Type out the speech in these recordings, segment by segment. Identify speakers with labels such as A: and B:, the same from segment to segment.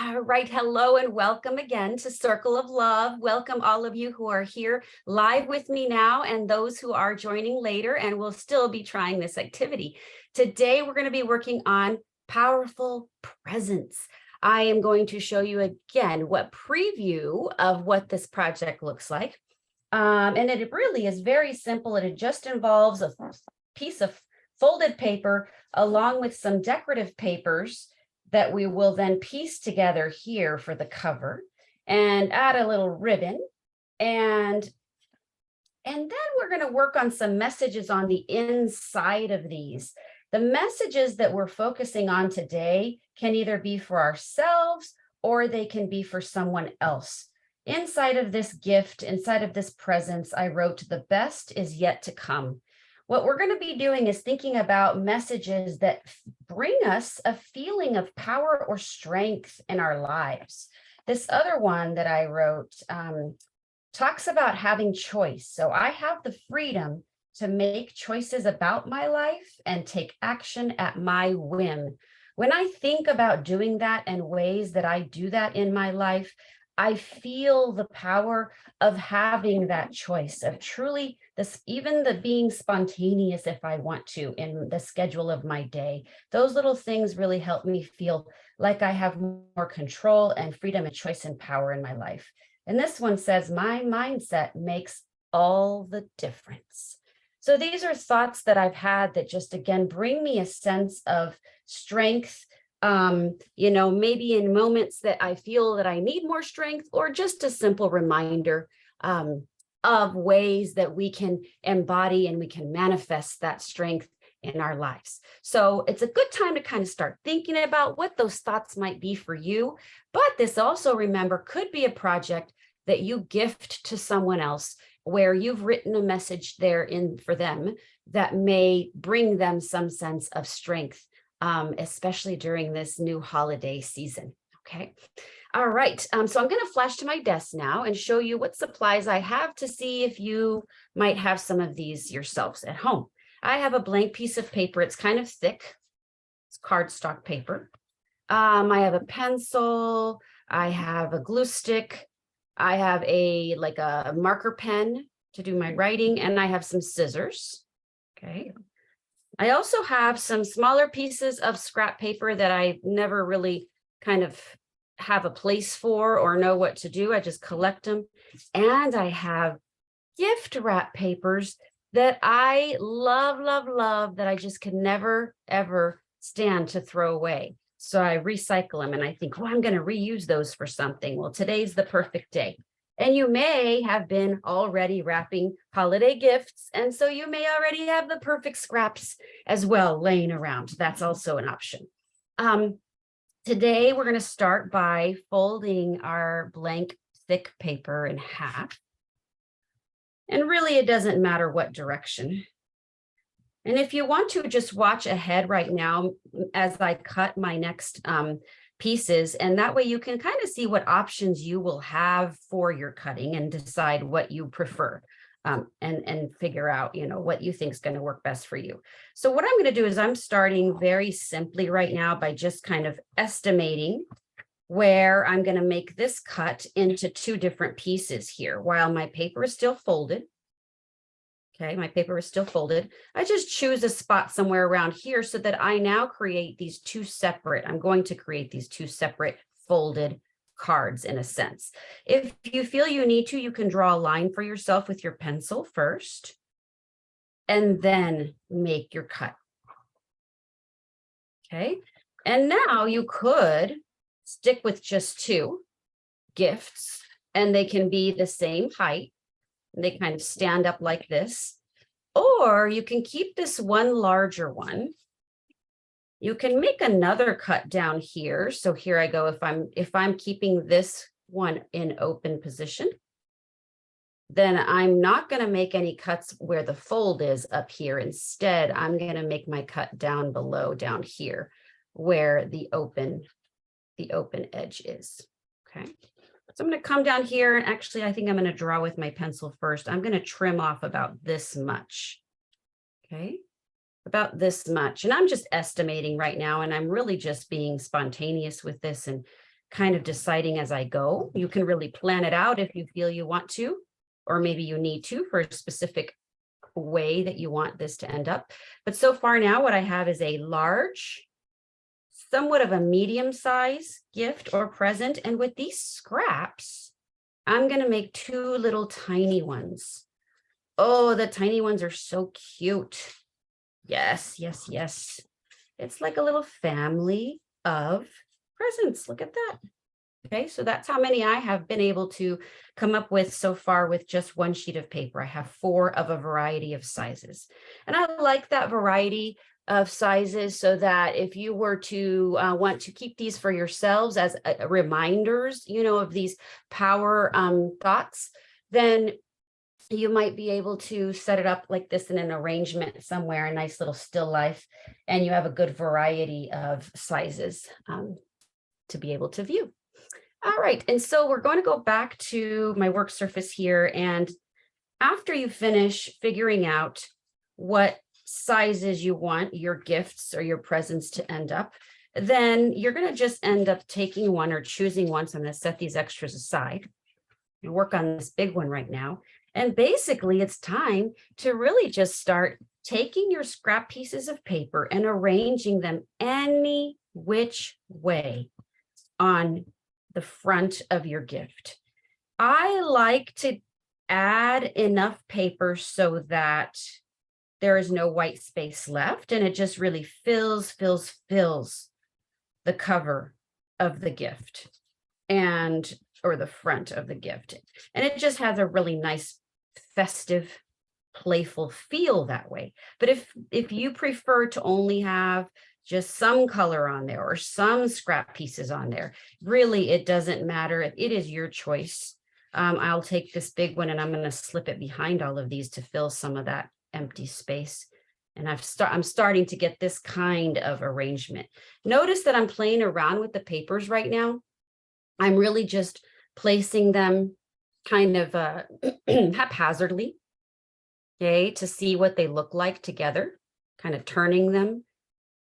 A: All right, hello and welcome again to Circle of Love. Welcome all of you who are here live with me now and those who are joining later and will still be trying this activity. Today, we're going to be working on powerful presence. I am going to show you again what preview of what this project looks like. And it really is very simple. It just involves a piece of folded paper along with some decorative papers that we will then piece together here for the cover and add a little ribbon. And then we're going to work on some messages on the inside of these. The messages that we're focusing on today can either be for ourselves or they can be for someone else. Inside of this gift, inside of this presence, I wrote, "The best is yet to come." What we're going to be doing is thinking about messages that bring us a feeling of power or strength in our lives. This other one that I wrote talks about having choice. So I have the freedom to make choices about my life and take action at my whim. When I think about doing that and ways that I do that in my life, I feel the power of having that choice, of truly even the being spontaneous if I want to in the schedule of my day. Those little things really help me feel like I have more control and freedom and choice and power in my life. And this one says, "My mindset makes all the difference." So these are thoughts that I've had that just, again, bring me a sense of strength, maybe in moments that I feel that I need more strength, or just a simple reminder of ways that we can embody and we can manifest that strength in our lives. So it's a good time to kind of start thinking about what those thoughts might be for you. But this also, remember, could be a project that you gift to someone else where you've written a message there in for them that may bring them some sense of strength, especially during this new holiday season. Okay. All right. So I'm going to flash to my desk now and show you what supplies I have to see if you might have some of these yourselves at home. I have a blank piece of paper. It's kind of thick. It's cardstock paper. I have a pencil. I have a glue stick. I have a marker pen to do my writing, and I have some scissors. Okay. I also have some smaller pieces of scrap paper that I never really kind of have a place for or know what to do. I just collect them. And I have gift wrap papers that I love, love, love, that I just can never, ever stand to throw away. So I recycle them and I think, I'm going to reuse those for something. Well, today's the perfect day. And you may have been already wrapping holiday gifts. And so you may already have the perfect scraps as well laying around. That's also an option. Today, we're going to start by folding our blank thick paper in half. And really, it doesn't matter what direction. And if you want to just watch ahead right now as I cut my next pieces, and that way you can kind of see what options you will have for your cutting and decide what you prefer. And figure out, what you think is going to work best for you. So what I'm going to do is I'm starting very simply right now by just kind of estimating where I'm going to make this cut into two different pieces here while my paper is still folded. Okay, my paper is still folded. I just choose a spot somewhere around here so that I now create these two separate, I'm going to create these two separate folded cards in a sense. If you feel you need to, you can draw a line for yourself with your pencil first, and then make your cut. Okay, and now you could stick with just two gifts, and they can be the same height. They kind of stand up like this, or you can keep this one larger one. You can make another cut down here. So here I go. If I'm keeping this one in open position, then I'm not going to make any cuts where the fold is up here. Instead, I'm going to make my cut down below, down here, where the open edge is. Okay. So I'm going to come down here, and actually, I think I'm going to draw with my pencil first. I'm going to trim off about this much. Okay. About this much. And I'm just estimating right now, and I'm really just being spontaneous with this and kind of deciding as I go. You can really plan it out if you feel you want to, or maybe you need to for a specific way that you want this to end up. But so far now, what I have is a large, somewhat of a medium size gift or present. And with these scraps, I'm going to make two little tiny ones. Oh, the tiny ones are so cute. Yes, yes, yes. It's like a little family of presents. Look at that. Okay, so that's how many I have been able to come up with so far with just one sheet of paper. I have 4 of a variety of sizes. And I like that variety of sizes so that if you were to want to keep these for yourselves as reminders, you know, of these power thoughts, then you might be able to set it up like this in an arrangement somewhere, a nice little still life, and you have a good variety of sizes to be able to view. All right, and so we're going to go back to my work surface here, and after you finish figuring out what sizes you want your gifts or your presents to end up, then you're going to just end up taking one or choosing one. So I'm going to set these extras aside and work on this big one right now. And basically, it's time to really just start taking your scrap pieces of paper and arranging them any which way on the front of your gift. I like to add enough paper so that there is no white space left, and it just really fills the cover of the gift or the front of the gift. And it just has a really nice, festive, playful feel that way. But if you prefer to only have just some color on there or some scrap pieces on there, really, it doesn't matter. It is your choice. I'll take this big one and I'm going to slip it behind all of these to fill some of that empty space. And I'm starting to get this kind of arrangement. Notice that I'm playing around with the papers right now. I'm really just placing them kind of haphazardly, okay, to see what they look like together, kind of turning them,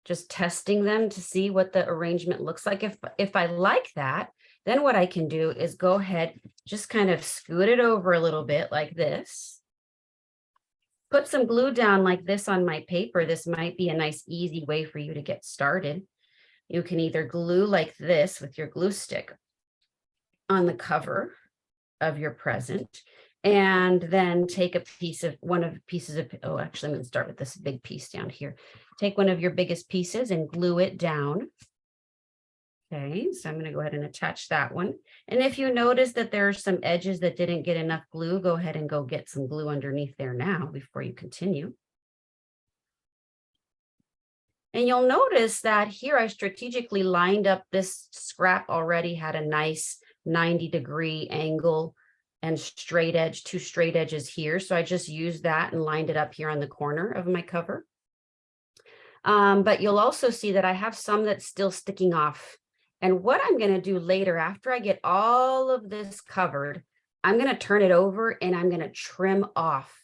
A: just testing them to see what the arrangement looks like. If I like that, then what I can do is go ahead, just kind of scoot it over a little bit like this. Put some glue down like this on my paper. This might be a nice, easy way for you to get started. You can either glue like this with your glue stick on the cover of your present, and then take one of the pieces of, oh, actually, I'm going to start with this big piece down here. Take one of your biggest pieces and glue it down. Okay, so I'm going to go ahead and attach that one. And if you notice that there are some edges that didn't get enough glue, go ahead and go get some glue underneath there now before you continue. And you'll notice that here I strategically lined up this scrap already had a nice 90-degree angle and straight edge, 2 straight edges here. So I just used that and lined it up here on the corner of my cover. But you'll also see that I have some that's still sticking off. And what I'm going to do later, after I get all of this covered, I'm going to turn it over and I'm going to trim off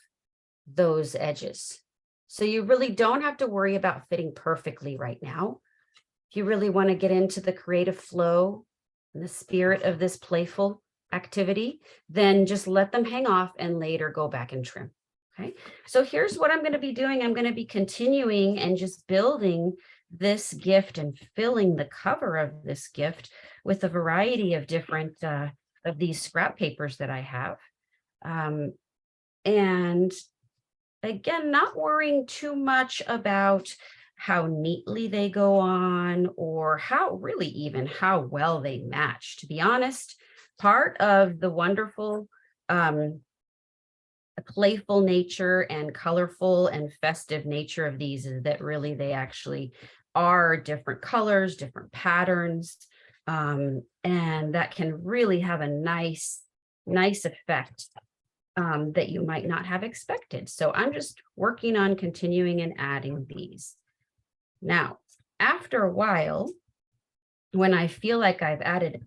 A: those edges. So you really don't have to worry about fitting perfectly right now. If you really want to get into the creative flow and the spirit of this playful activity, then just let them hang off and later go back and trim. Okay, so here's what I'm going to be doing. I'm going to be continuing and just building this gift and filling the cover of this gift with a variety of different of these scrap papers that I have. And again, not worrying too much about how neatly they go on or how well they match. To be honest, part of the wonderful playful nature and colorful and festive nature of these is that really they actually are different colors, different patterns, and that can really have a nice effect that you might not have expected. So I'm just working on continuing and adding these. Now, after a while, when I feel like I've added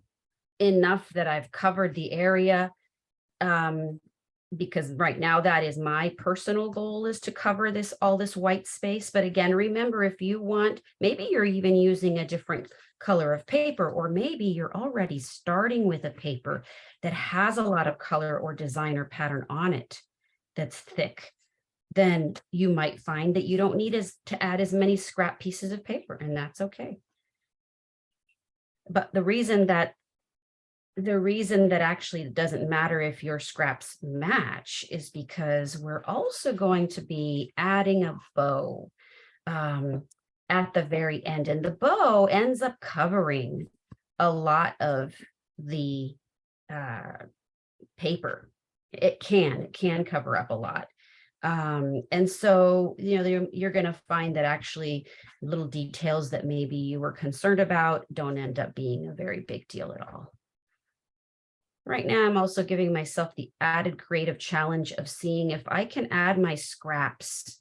A: enough that I've covered the area, because right now that is my personal goal, is to cover all this white space. But again, remember, if you want, maybe you're even using a different color of paper, or maybe you're already starting with a paper that has a lot of color or design or pattern on it that's thick, then you might find that you don't need to add as many scrap pieces of paper, and that's okay. But the reason that actually it doesn't matter if your scraps match is because we're also going to be adding a bow at the very end, and the bow ends up covering a lot of the paper. It can cover up a lot. And so, you're going to find that actually little details that maybe you were concerned about don't end up being a very big deal at all. Right now, I'm also giving myself the added creative challenge of seeing if I can add my scraps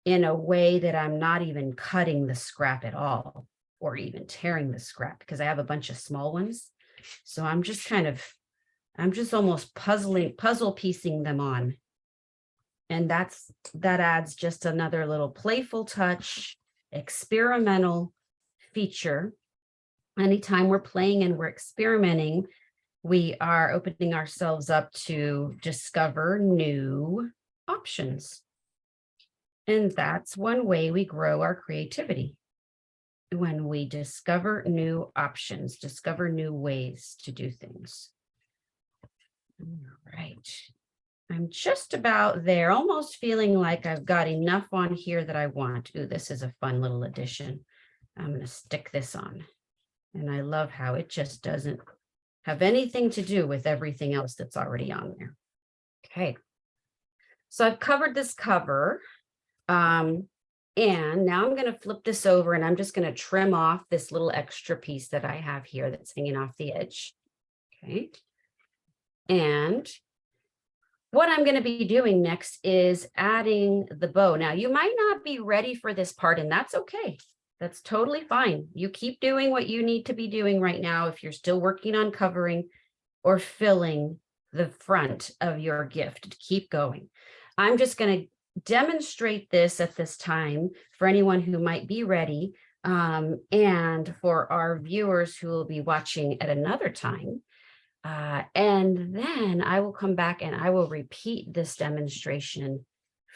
A: in a way that I'm not even cutting the scrap at all, or even tearing the scrap, because I have a bunch of small ones. So I'm just almost puzzle piecing them on. And that adds just another little playful touch, experimental feature. Anytime we're playing and we're experimenting, we are opening ourselves up to discover new options. And that's one way we grow our creativity. When we discover new options, discover new ways to do things. All right. I'm just about there, almost feeling like I've got enough on here that I want. Ooh, this is a fun little addition. I'm going to stick this on. And I love how it just doesn't have anything to do with everything else that's already on there. Okay. So I've covered this cover. And now I'm going to flip this over, and I'm just going to trim off this little extra piece that I have here that's hanging off the edge. Okay. And what I'm going to be doing next is adding the bow. Now, you might not be ready for this part, and that's okay. That's totally fine. You keep doing what you need to be doing right now if you're still working on covering or filling the front of your gift. Keep going. I'm just going to demonstrate this at this time for anyone who might be ready, and for our viewers who will be watching at another time. And then I will come back and I will repeat this demonstration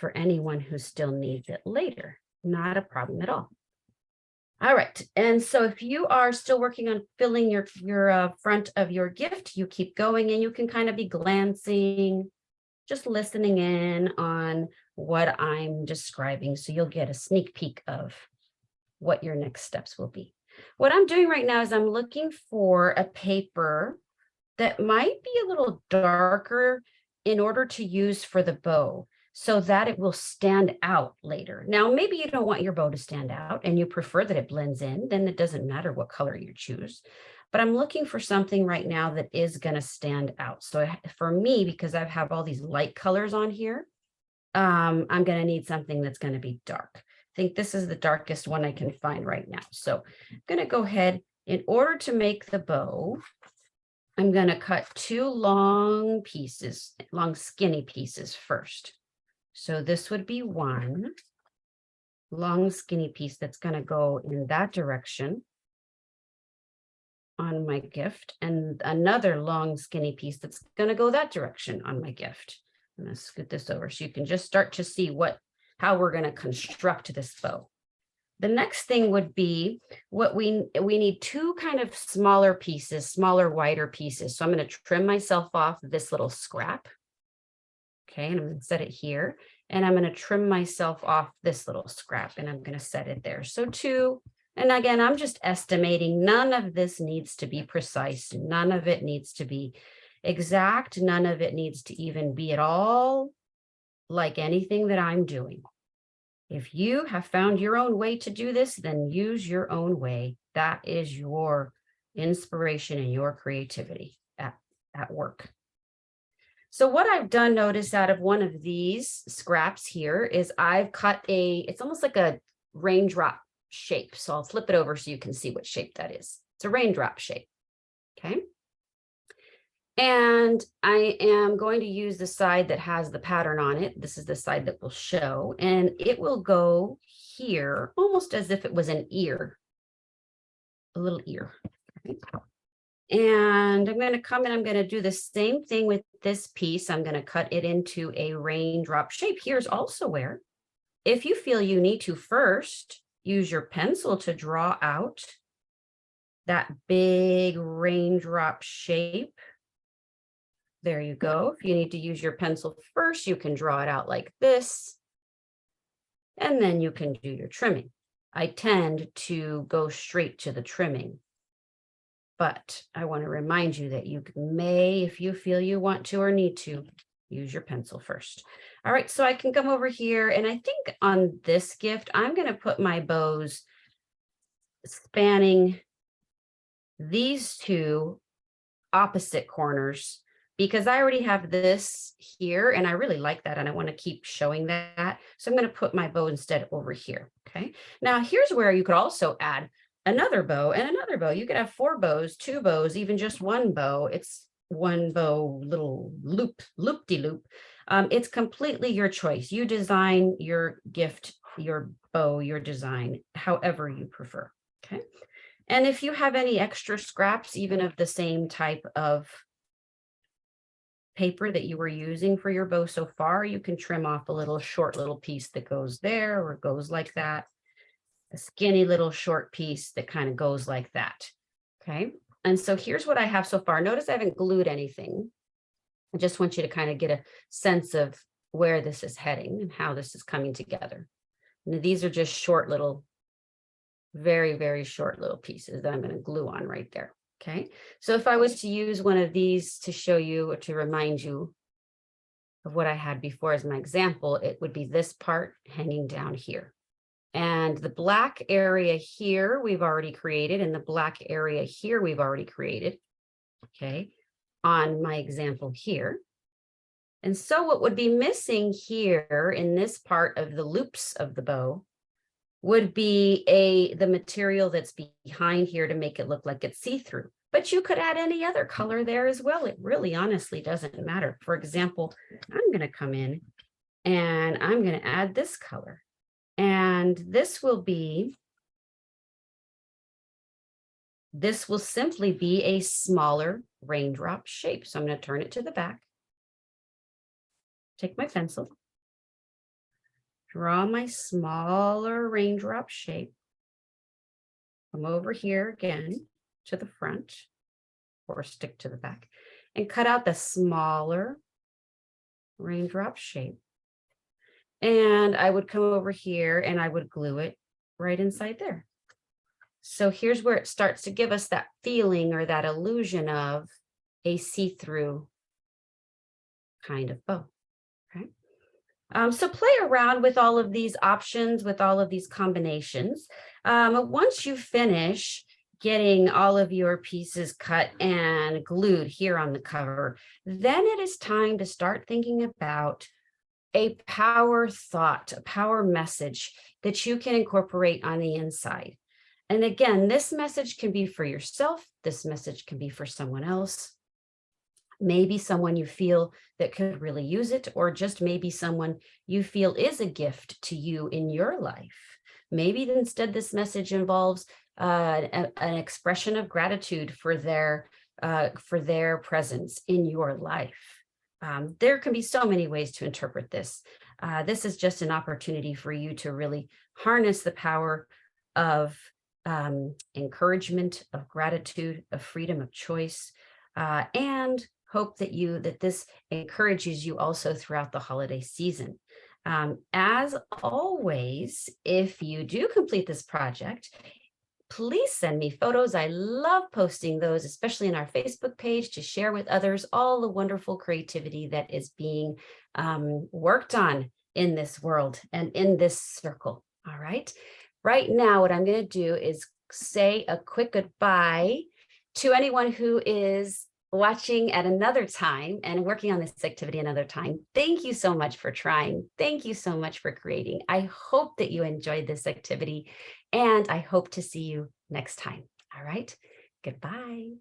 A: for anyone who still needs it later. Not a problem at all. All right. And so if you are still working on filling your front of your gift, you keep going, and you can kind of be glancing, just listening in on what I'm describing. So you'll get a sneak peek of what your next steps will be. What I'm doing right now is I'm looking for a paper that might be a little darker in order to use for the bow, so that it will stand out later. Now, maybe you don't want your bow to stand out and you prefer that it blends in, then it doesn't matter what color you choose. But I'm looking for something right now that is going to stand out. So for me, because I have all these light colors on here, I'm going to need something that's going to be dark. I think this is the darkest one I can find right now. So I'm going to go ahead, in order to make the bow, I'm going to cut two long skinny pieces first. So this would be one long skinny piece that's going to go in that direction on my gift, and another long skinny piece that's going to go that direction on my gift. I'm going to scoot this over so you can just start to see how we're going to construct this bow. The next thing would be what we need two kind of smaller pieces, smaller, wider pieces. So I'm going to trim myself off this little scrap. Okay, and I'm going to set it here. And I'm going to trim myself off this little scrap, and I'm going to set it there. So two, and again, I'm just estimating. None of this needs to be precise. None of it needs to be exact. None of it needs to even be at all like anything that I'm doing. If you have found your own way to do this, then use your own way. That is your inspiration and your creativity at work. So what I've done, notice, out of one of these scraps here is I've cut it's almost like a raindrop shape. So I'll flip it over so you can see what shape that is. It's a raindrop shape. Okay. And I am going to use the side that has the pattern on it. This is the side that will show, and it will go here almost as if it was an ear, a little ear. Okay. And I'm going to come and I'm going to do the same thing with this piece. I'm going to cut it into a raindrop shape. Here's also where, if you feel you need to first use your pencil to draw out that big raindrop shape. There you go. If you need to use your pencil first, you can draw it out like this, and then you can do your trimming. I tend to go straight to the trimming, but I want to remind you that you may, if you feel you want to or need to, use your pencil first. All right, so I can come over here, and I think on this gift, I'm going to put my bows spanning these two opposite corners, because I already have this here and I really like that and I want to keep showing that. So I'm going to put my bow instead over here. Okay. Now here's where you could also add another bow and another bow. You could have 4 bows, 2 bows, even just 1 bow. It's 1 bow, little loop-de-loop. It's completely your choice. You design your gift, your bow, your design, however you prefer. Okay. And if you have any extra scraps, even of the same type of paper that you were using for your bow so far, you can trim off a little short little piece that goes there or goes like that. A skinny little short piece that kind of goes like that. Okay. And so here's what I have so far. Notice I haven't glued anything. I just want you to kind of get a sense of where this is heading and how this is coming together. And these are just short little, very, very short little pieces that I'm going to glue on right there. Okay, so if I was to use one of these to show you or to remind you of what I had before as my example, it would be this part hanging down here. And the black area here we've already created, and the black area here we've already created, okay, on my example here. And so what would be missing here in this part of the loops of the bow would be the material that's behind here to make it look like it's see-through. But you could add any other color there as well. It really honestly doesn't matter. For example, I'm going to come in and I'm going to add this color. And this will simply be a smaller raindrop shape. So I'm going to turn it to the back. Take my pencil. Draw my smaller raindrop shape. Come over here again to the front or stick to the back and cut out the smaller raindrop shape. And I would come over here and I would glue it right inside there. So here's where it starts to give us that feeling or that illusion of a see-through kind of bow. Okay. So play around with all of these options, with all of these combinations. Once you finish getting all of your pieces cut and glued here on the cover, then it is time to start thinking about a power thought, a power message that you can incorporate on the inside. And again, this message can be for yourself. This message can be for someone else. Maybe someone you feel that could really use it, or just maybe someone you feel is a gift to you in your life. Maybe instead this message involves an expression of gratitude for their presence in your life. There can be so many ways to interpret this. This is just an opportunity for you to really harness the power of encouragement, of gratitude, of freedom of choice, and hope that this encourages you also throughout the holiday season. As always, if you do complete this project, please send me photos. I love posting those, especially in our Facebook page, to share with others all the wonderful creativity that is being worked on in this world and in this circle. All right. Right now, what I'm going to do is say a quick goodbye to anyone who is watching at another time and working on this activity another time. Thank you so much for trying. Thank you so much for creating. I hope that you enjoyed this activity, and I hope to see you next time. All right. Goodbye.